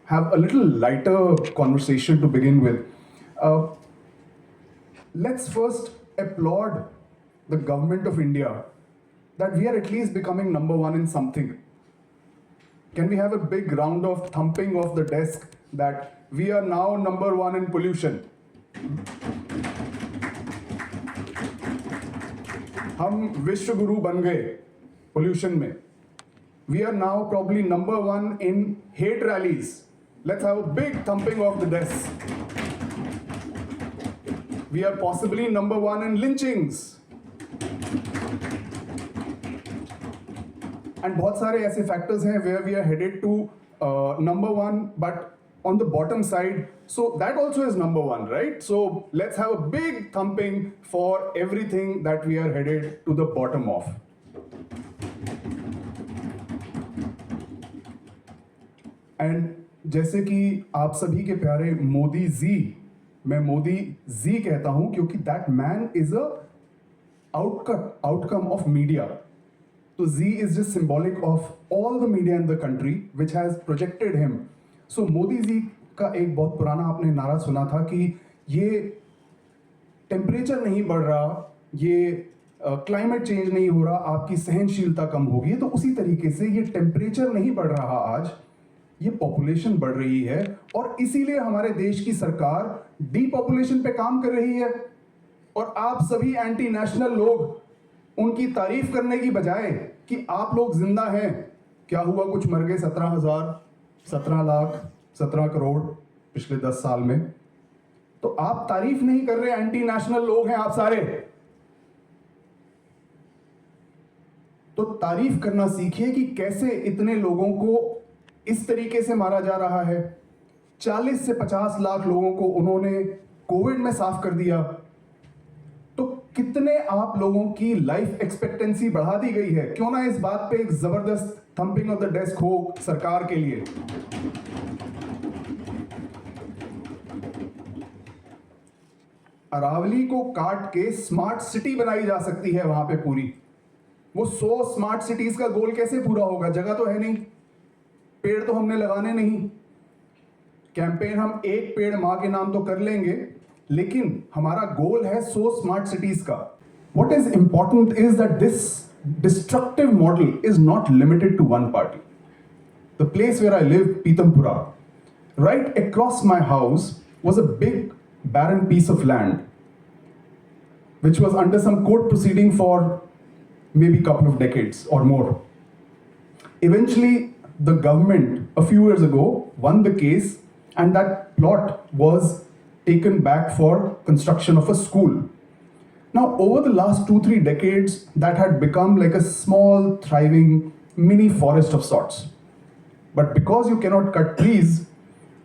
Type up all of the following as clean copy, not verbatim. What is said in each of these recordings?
have a little lighter conversation to begin with. Uh, let's first applaud the government of India that we are at least becoming number one in something. Can we have a big round of thumping of the desk that we are now number one in pollution? हम विश्व गुरु बन गए pollution में. We are now probably number one in hate rallies. Let's have a big thumping of the desk. We are possibly number one in lynchings. And बहुत सारे ऐसे factors हैं where we are headed to number one, but on the bottom side, so that also is number one, right? So let's have a big thumping for everything that we are headed to the bottom of. And जैसे कि आप सभी के प्यारे मोदी जी, मैं मोदी जी कहता हूं क्योंकि that man is a outcome of media. So Z is just symbolic of all the media in the country which has projected him. सो मोदी जी का एक बहुत पुराना आपने नारा सुना था कि ये टेम्परेचर नहीं बढ़ रहा, ये क्लाइमेट चेंज नहीं हो रहा, आपकी सहनशीलता कम होगी. तो उसी तरीके से ये टेम्परेचर नहीं बढ़ रहा आज, ये पॉपुलेशन बढ़ रही है और इसीलिए हमारे देश की सरकार डीपॉपुलेशन पे काम कर रही है. और आप सभी एंटी नेशनल लोग उनकी तारीफ करने की बजाय कि आप लोग जिंदा हैं, क्या हुआ कुछ मर गए 17 लाख 17 करोड़ पिछले 10 साल में, तो आप तारीफ नहीं कर रहे. एंटी नेशनल लोग हैं आप सारे, तो तारीफ करना सीखिए कि कैसे इतने लोगों को इस तरीके से मारा जा रहा है. 40 से 50 लाख लोगों को उन्होंने कोविड में साफ कर दिया. तो कितने आप लोगों की लाइफ एक्सपेक्टेंसी बढ़ा दी गई है. क्यों ना इस बात पे एक जबरदस्त थंपिंग ऑफ द डेस्क हो सरकार के लिए. अरावली को काट के स्मार्ट सिटी बनाई जा सकती है वहां पे पूरी. वो 100 स्मार्ट सिटीज का गोल कैसे पूरा होगा? जगह तो है नहीं, पेड़ तो हमने लगाने नहीं. कैंपेन हम एक पेड़ मां के नाम तो कर लेंगे, लेकिन हमारा गोल है 100 स्मार्ट सिटीज का. What is important is that this destructive model is not limited to one party. The place where I live, Pitampura, right across my house was a big barren piece of land which was under some court proceeding for maybe a couple of decades or more. Eventually, the government a few years ago won the case and that plot was taken back for construction of a school. Now, over the last 2-3 decades, that had become like a small, thriving mini forest of sorts. But because you cannot cut trees,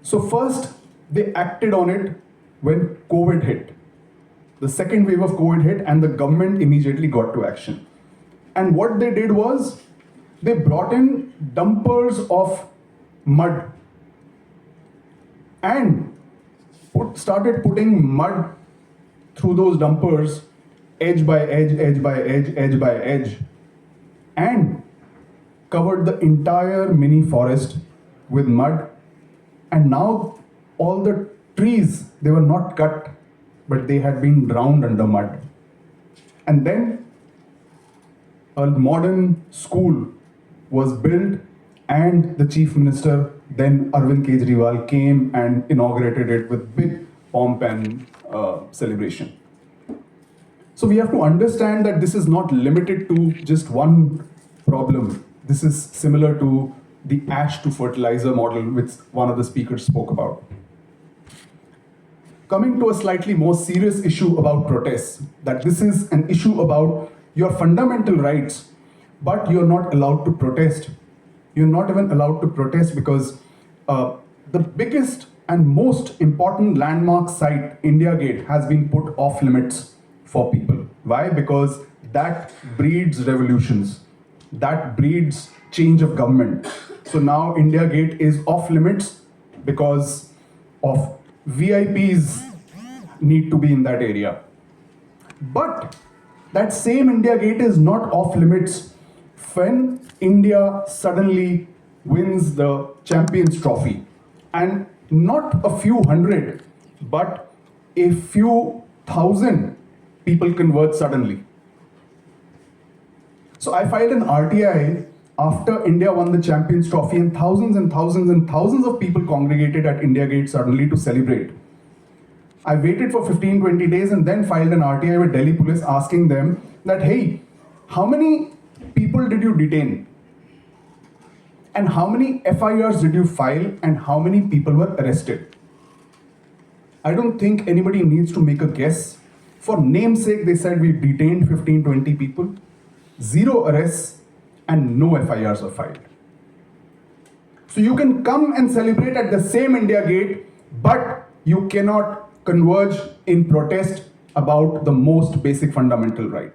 so first they acted on it when COVID hit. The second wave of COVID hit and the government immediately got to action. And what they did was, they brought in dumpers of mud and started putting mud through those dumpers, edge by edge, edge by edge, edge by edge, and covered the entire mini forest with mud. And now all the trees, they were not cut, but they had been drowned under mud. And then a modern school was built and the Chief Minister, then Arvind Kejriwal, came and inaugurated it with big pomp and celebration. So we have to understand that this is not limited to just one problem. This is similar to the ash to fertilizer model, which one of the speakers spoke about. Coming to a slightly more serious issue about protests, that this is an issue about your fundamental rights, but you're not allowed to protest. You're not even allowed to protest because the biggest and most important landmark site, India Gate, has been put off limits for people. Why? Because that breeds revolutions. That breeds change of government. So now India Gate is off limits because of VIPs need to be in that area. But that same India Gate is not off limits when India suddenly wins the Champions Trophy. and not a few hundred, but a few thousand people convert suddenly. So I filed an RTI after India won the Champions Trophy, and thousands and thousands and thousands of people congregated at India Gate suddenly to celebrate. I waited for 15-20 days and then filed an RTI with Delhi police asking them that, hey, how many people did you detain? And how many FIRs did you file, and how many people were arrested? I don't think anybody needs to make a guess. For namesake, they said we detained 15-20 people, 0 arrests, and no FIRs were filed. So you can come and celebrate at the same India Gate, but you cannot converge in protest about the most basic fundamental right.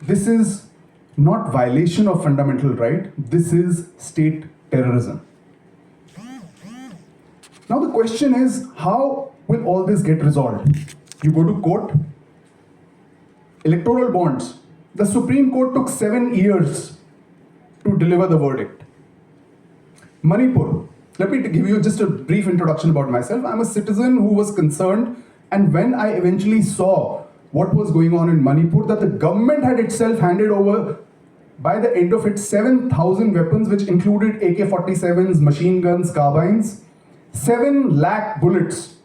This is not violation of fundamental right, this is state terrorism. Now the question is, how will all this get resolved? You go to court, electoral bonds. The Supreme Court took 7 years to deliver the verdict. Manipur. Let me give you just a brief introduction about myself. I'm a citizen who was concerned, and when I eventually saw what was going on in Manipur, that the government had itself handed over, by the end of it, 7,000 weapons, which included AK-47s, machine guns, carbines, 7 lakh bullets,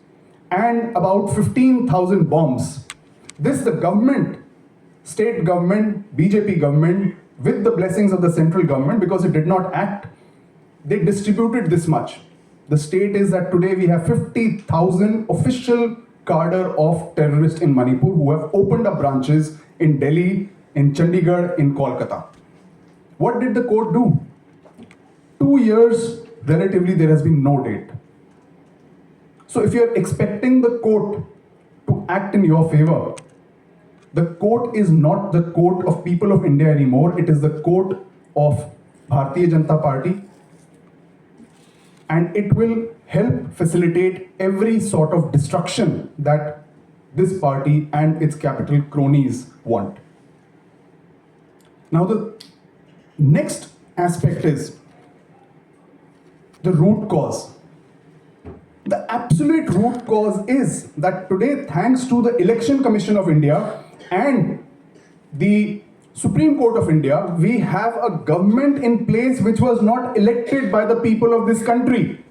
and about 15,000 bombs. This, the government, state government, BJP government, with the blessings of the central government, because it did not act, they distributed this much. The state is that today we have 50,000 official cadre of terrorists in Manipur who have opened up branches in Delhi, in Chandigarh, in Kolkata. What did the court do? 2 years, relatively, there has been no date. So if you're expecting the court to act in your favor, the court is not the court of people of India anymore. It is the court of Bharatiya Janata Party. And it will help facilitate every sort of destruction that this party and its capital cronies want. Now the next aspect is the root cause. The absolute root cause is that today, thanks to the Election Commission of India and the Supreme Court of India, we have a government in place which was not elected by the people of this country.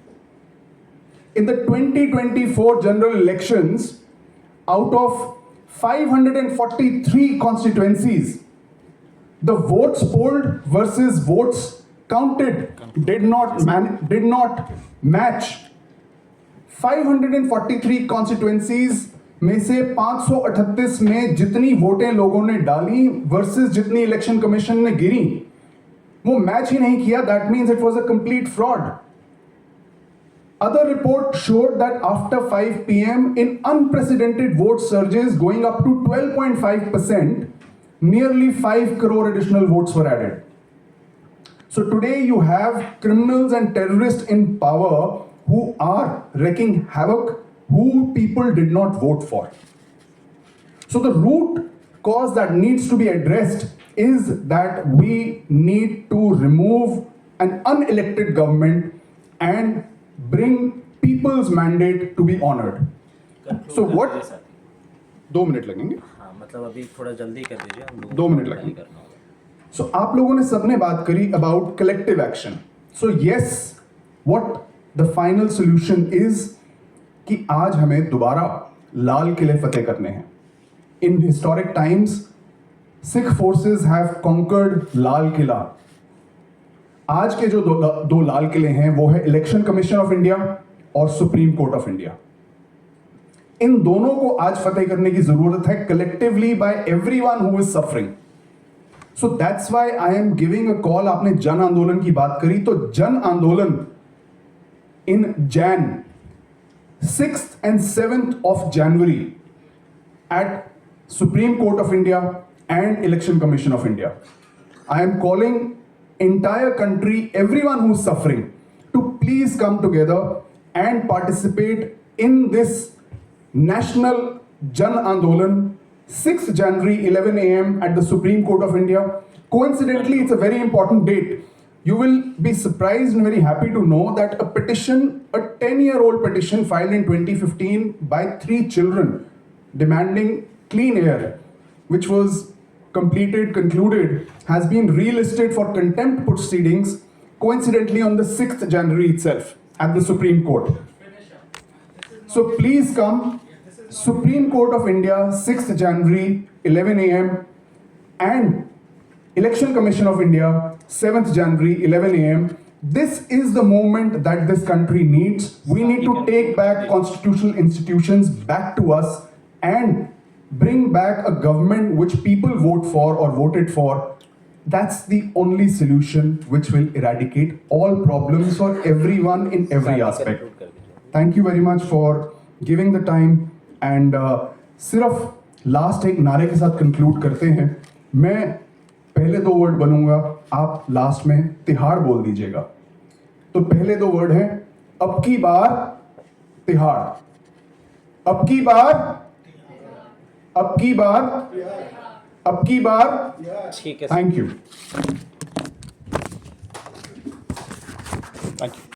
In the 2024 general elections, out of 543 constituencies, the votes polled versus votes counted did not match. 543 constituencies में से 538 में जितनी वोटें लोगों ने डाली versus जितनी election commission ने गिरी, वो मैच ही नहीं किया. That means it was a complete fraud. Other report showed that after 5 p.m. in unprecedented vote surges going up to 12.5%, nearly 5 crore additional votes were added. So today you have criminals and terrorists in power who are wreaking havoc, who people did not vote for. So the root cause that needs to be addressed is that we need to remove an unelected government and bring people's mandate to be honored. So what? 2 minute लगेंगे. हाँ, मतलब अभी थोड़ा जल्दी कर दीजिए, हम लोग 2 मिनट लगेंगे. So आप लोगों ने सबने बात करी about collective action. So yes, what the final solution is कि आज हमें दोबारा लाल किले फतेह करने हैं. In historic times, Sikh forces have conquered Lal Qila. आज के जो दो लाल किले हैं वो है इलेक्शन कमीशन ऑफ इंडिया और सुप्रीम कोर्ट ऑफ इंडिया. इन दोनों को आज फतेह करने की जरूरत है, collectively by everyone who is suffering. So that's why I am giving a call. आपने जन आंदोलन की बात करी, तो जन आंदोलन इन जैन 6th and 7th of January at Supreme Court of India and Election Commission of India. I am calling entire country, everyone who is suffering, to please come together and participate in this national Jan Aandolan, 6th January, 11 a.m. at the Supreme Court of India. Coincidentally, it's a very important date. You will be surprised and very happy to know that a petition, a 10-year-old petition filed in 2015 by 3 children demanding clean air, which was concluded, has been relisted for contempt proceedings, coincidentally on the 6th January itself at the Supreme Court. So please come, Supreme Court of India, 6th January, 11 a.m. and Election Commission of India, 7th January, 11 a.m. This is the moment that this country needs. We need to take back constitutional institutions back to us and bring back a government which people vote for or voted for. That's the only solution which will eradicate all problems for everyone in every aspect. Thank you very much for giving the time. And सिर्फ last एक नारे के साथ conclude करते हैं. मैं पहले 2 word बोलूंगा, आप लास्ट में तिहाड़ बोल दीजिएगा. तो पहले 2 वर्ड हैं अब की बार तिहाड़, अब की बार, अब की बार, अब की बार. ठीक है. Thank you. Thank you.